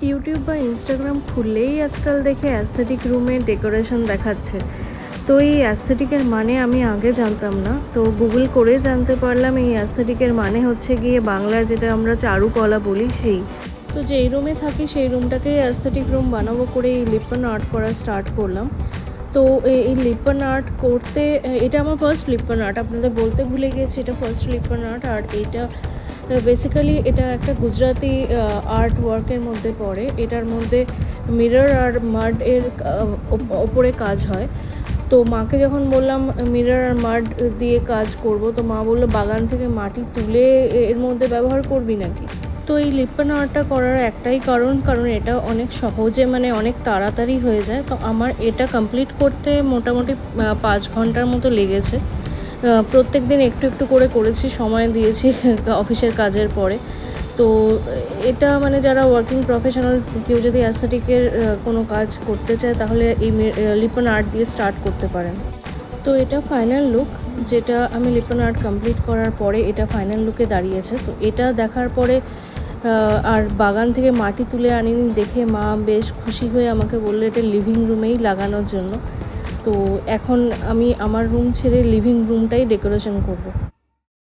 YouTube বা Instagram খুললেই আজকাল দেখে অ্যাস্থেটিক রুমের ডেকোরেশন দেখাচ্ছে। তো এই অ্যাস্থেটিকের মানে আমি আগে জানতাম না, তো গুগল করে জানতে পারলাম এই অ্যাস্থেটিকের মানে হচ্ছে গিয়ে বাংলায় যেটা আমরা চারুকলা বলি সেই। তো যেই রুমে থাকি সেই রুমটাকেই অ্যাস্থেটিক রুম বানাবো করে এই লিপন আর্ট করা স্টার্ট করলাম। তো এই লিপন আর্ট করতে এটা আমার ফার্স্ট লিপন আর্ট, আপনাদের বলতে ভুলে গিয়েছি, এটা ফার্স্ট লিপন আর্ট। আর এইটা বেসিক্যালি এটা একটা গুজরাটি আর্ট ওয়ার্কের মধ্যে পড়ে। এটার মধ্যে মিরর আর মাড এর ওপরে কাজ হয়। তো মাকে যখন বললাম মিরর আর মাড দিয়ে কাজ করব, তো মা বললো বাগান থেকে মাটি তুলে এর মধ্যে ব্যবহার করবি নাকি। তো এই লিপন আর্টটা করার একটাই কারণ এটা অনেক সহজে মানে অনেক তাড়াতাড়ি হয়ে যায়। তো আমার এটা কমপ্লিট করতে মোটামুটি 5 ঘন্টার মতো লেগেছে। প্রত্যেক দিন একটু একটু করে করেছি, সময় দিয়েছি অফিসের কাজের পরে। তো এটা মানে যারা ওয়ার্কিং প্রফেশনাল কেউ যদি অ্যাস্থেটিকের কোনো কাজ করতে চায় তাহলে এই লিপন আর্ট দিয়ে স্টার্ট করতে পারেন। তো এটা ফাইনাল লুক, যেটা আমি লিপন আর্ট কমপ্লিট করার পরে এটা ফাইনাল লুকে দাঁড়িয়েছে। তো এটা দেখার পরে আর বাগান থেকে মাটি তুলে আনিনি দেখে মা বেশ খুশি হয়ে আমাকে বললো এটা লিভিং রুমেই লাগানোর জন্য। তো এখন আমি আমার রুম ছেড়ে লিভিং রুমটাই ডেকোরেশন করব।